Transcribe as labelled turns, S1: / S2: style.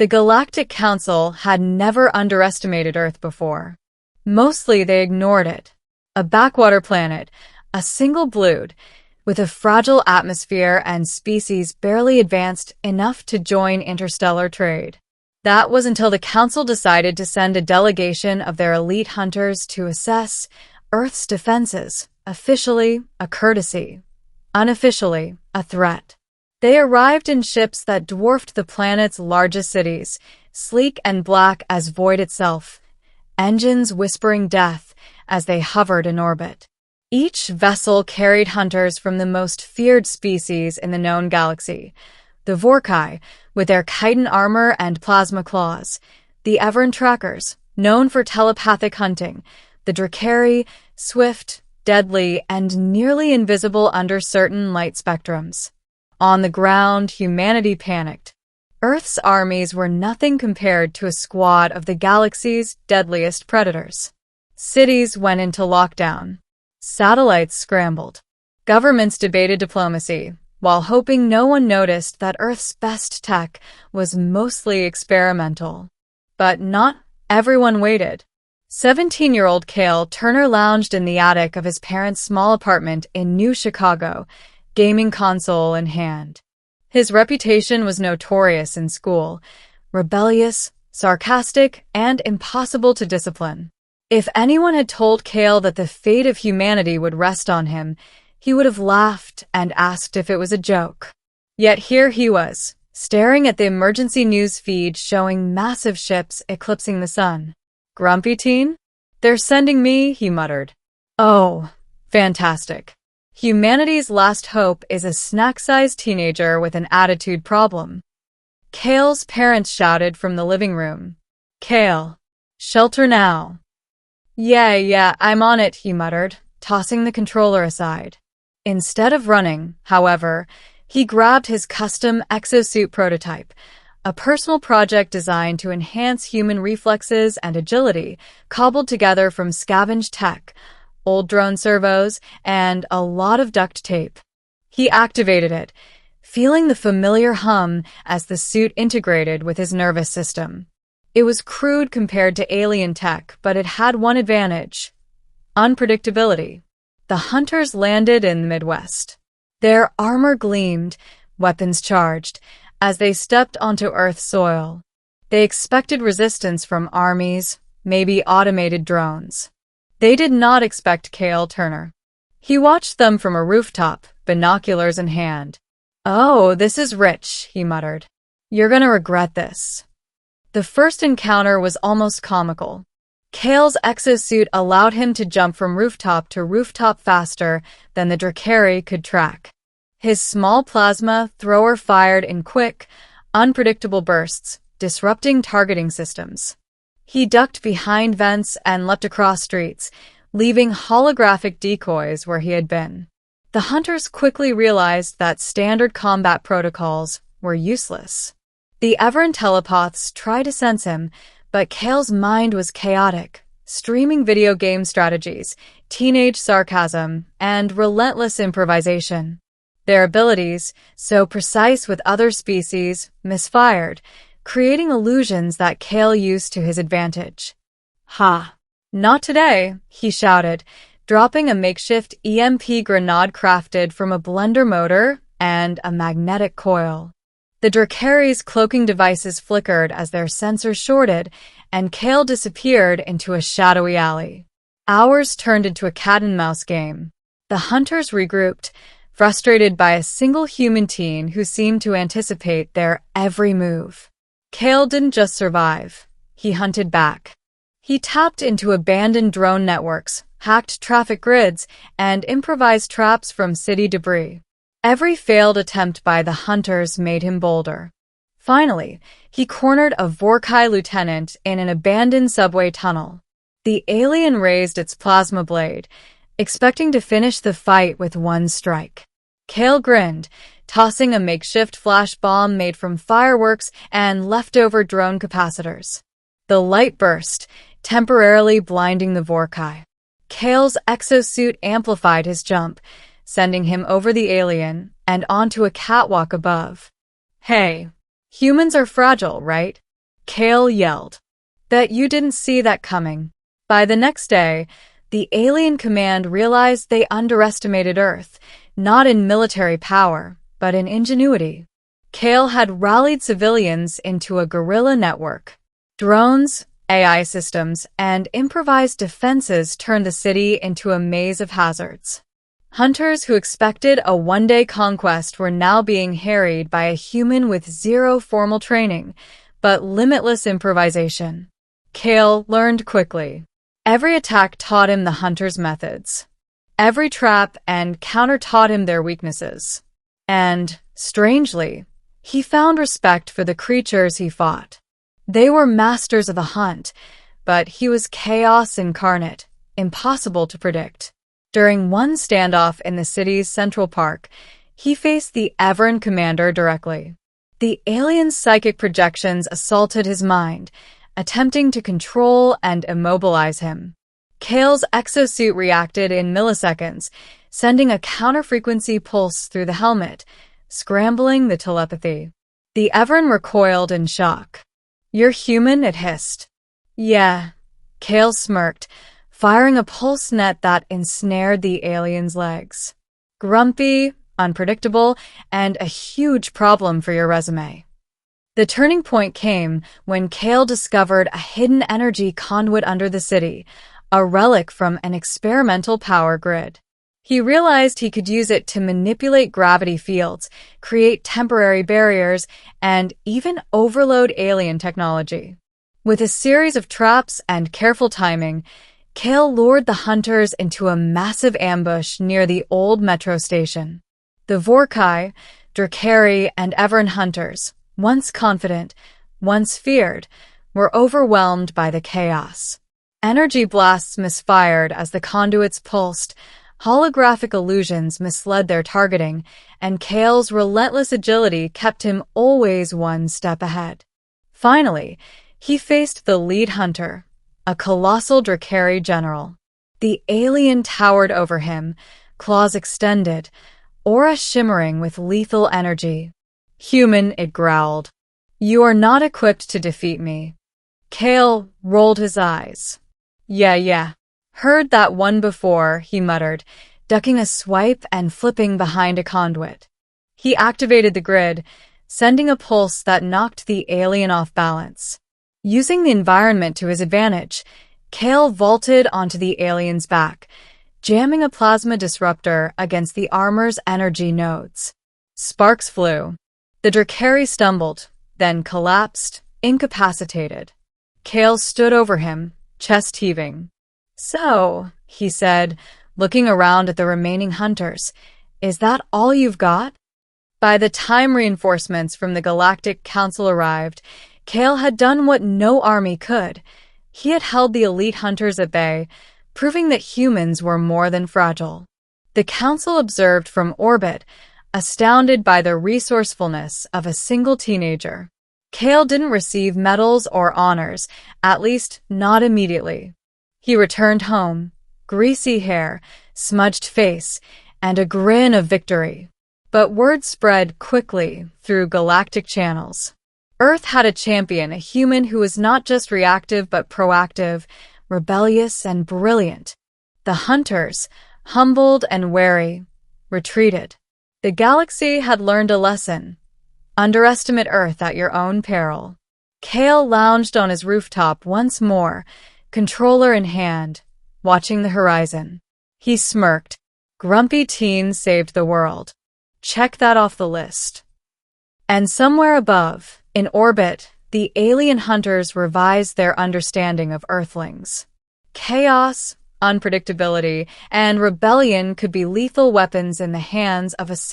S1: The Galactic Council had never underestimated Earth before. Mostly they ignored it. A backwater planet, a single blood, with a fragile atmosphere and species barely advanced enough to join interstellar trade. That was until the Council decided to send a delegation of their elite hunters to assess Earth's defenses, officially a courtesy, unofficially a threat. They arrived in ships that dwarfed the planet's largest cities, sleek and black as void itself, engines whispering death as they hovered in orbit. Each vessel carried hunters from the most feared species in the known galaxy, the Vorkai, with their chitin armor and plasma claws, the Everin trackers, known for telepathic hunting, the Drakari, swift, deadly, and nearly invisible under certain light spectrums. On the ground, humanity panicked. Earth's armies were nothing compared to a squad of the galaxy's deadliest predators. Cities went into lockdown. Satellites scrambled. Governments debated diplomacy, while hoping no one noticed that Earth's best tech was mostly experimental. But not everyone waited. 17-year-old Cale Turner lounged in the attic of his parents' small apartment in New Chicago, gaming console in hand. His reputation was notorious in school, rebellious, sarcastic, and impossible to discipline. If anyone had told Cale that the fate of humanity would rest on him, he would have laughed and asked if it was a joke. Yet here he was, staring at the emergency news feed showing massive ships eclipsing the sun. Grumpy teen? They're sending me, he muttered. Oh, fantastic. Humanity's last hope is a snack-sized teenager with an attitude problem. Cale's parents shouted from the living room. Cale, shelter now. Yeah, I'm on it, he muttered, tossing the controller aside. Instead of running, however, he grabbed his custom exosuit prototype, a personal project designed to enhance human reflexes and agility, cobbled together from scavenged tech, old drone servos, and a lot of duct tape. He activated it, feeling the familiar hum as the suit integrated with his nervous system. It was crude compared to alien tech, but it had one advantage: unpredictability. The hunters landed in the Midwest. Their armor gleamed, weapons charged, as they stepped onto Earth's soil. They expected resistance from armies, maybe automated drones. They did not expect Cale Turner. He watched them from a rooftop, binoculars in hand. Oh, this is rich, he muttered. You're gonna regret this. The first encounter was almost comical. Cale's exosuit allowed him to jump from rooftop to rooftop faster than the Drakari could track. His small plasma thrower fired in quick, unpredictable bursts, disrupting targeting systems. He ducked behind vents and leapt across streets, leaving holographic decoys where he had been. The hunters quickly realized that standard combat protocols were useless. The Everin telepaths tried to sense him, but Cale's mind was chaotic, streaming video game strategies, teenage sarcasm, and relentless improvisation. Their abilities, so precise with other species, misfired, creating illusions that Cale used to his advantage. Ha! Not today, he shouted, dropping a makeshift EMP grenade crafted from a blender motor and a magnetic coil. The Drakari's cloaking devices flickered as their sensors shorted, and Cale disappeared into a shadowy alley. Hours turned into a cat-and-mouse game. The hunters regrouped, frustrated by a single human teen who seemed to anticipate their every move. Cale didn't just survive. He hunted back. He tapped into abandoned drone networks, hacked traffic grids, and improvised traps from city debris. Every failed attempt by the hunters made him bolder. Finally, he cornered a Vorkai lieutenant in an abandoned subway tunnel. The alien raised its plasma blade, expecting to finish the fight with one strike. Cale grinned, tossing a makeshift flash bomb made from fireworks and leftover drone capacitors. The light burst, temporarily blinding the Vorkai. Cale's exosuit amplified his jump, sending him over the alien and onto a catwalk above. Hey, humans are fragile, right? Kale yelled. Bet you didn't see that coming. By the next day, the alien command realized they underestimated Earth, not in military power, but in ingenuity. Kale had rallied civilians into a guerrilla network. Drones, AI systems, and improvised defenses turned the city into a maze of hazards. Hunters who expected a one-day conquest were now being harried by a human with zero formal training, but limitless improvisation. Kale learned quickly. Every attack taught him the hunter's methods. Every trap and counter taught him their weaknesses. And, strangely, he found respect for the creatures he fought. They were masters of the hunt, but he was chaos incarnate, impossible to predict. During one standoff in the city's Central Park, he faced the Everin commander directly. The alien's psychic projections assaulted his mind, attempting to control and immobilize him. Kale's exosuit reacted in milliseconds, sending a counter-frequency pulse through the helmet, scrambling the telepathy. The Everin recoiled in shock. "You're human?" it hissed. "Yeah," Kale smirked, firing a pulse net that ensnared the alien's legs. "Grumpy, unpredictable, and a huge problem for your resume." The turning point came when Kale discovered a hidden energy conduit under the city, a relic from an experimental power grid. He realized he could use it to manipulate gravity fields, create temporary barriers, and even overload alien technology. With a series of traps and careful timing, Kale lured the hunters into a massive ambush near the old metro station. The Vorkai, Drakari, and Everin hunters, once confident, once feared, were overwhelmed by the chaos. Energy blasts misfired as the conduits pulsed, holographic illusions misled their targeting, and Kale's relentless agility kept him always one step ahead. Finally, he faced the lead hunter, a colossal Drakari general. The alien towered over him, claws extended, aura shimmering with lethal energy. "Human," it growled. "You are not equipped to defeat me." Kale rolled his eyes. Yeah. Heard that one before," he muttered, ducking a swipe and flipping behind a conduit. He activated the grid, sending a pulse that knocked the alien off balance. Using the environment to his advantage, Kale vaulted onto the alien's back, jamming a plasma disruptor against the armor's energy nodes. Sparks flew. The Drakari stumbled, then collapsed, incapacitated. Kale stood over him, chest heaving. "So," he said, looking around at the remaining hunters, "is that all you've got?" By the time reinforcements from the Galactic Council arrived, Kale had done what no army could. He had held the elite hunters at bay, proving that humans were more than fragile. The Council observed from orbit, astounded by the resourcefulness of a single teenager. Kale didn't receive medals or honors, at least not immediately. He returned home, greasy hair, smudged face, and a grin of victory. But word spread quickly through galactic channels. Earth had a champion, a human who was not just reactive but proactive, rebellious and brilliant. The hunters, humbled and wary, retreated. The galaxy had learned a lesson. Underestimate Earth at your own peril. Kale lounged on his rooftop once more, controller in hand, watching the horizon. He smirked. Grumpy teen saved the world. Check that off the list. And somewhere above, in orbit, the alien hunters revised their understanding of Earthlings. Chaos, unpredictability, and rebellion could be lethal weapons in the hands of a single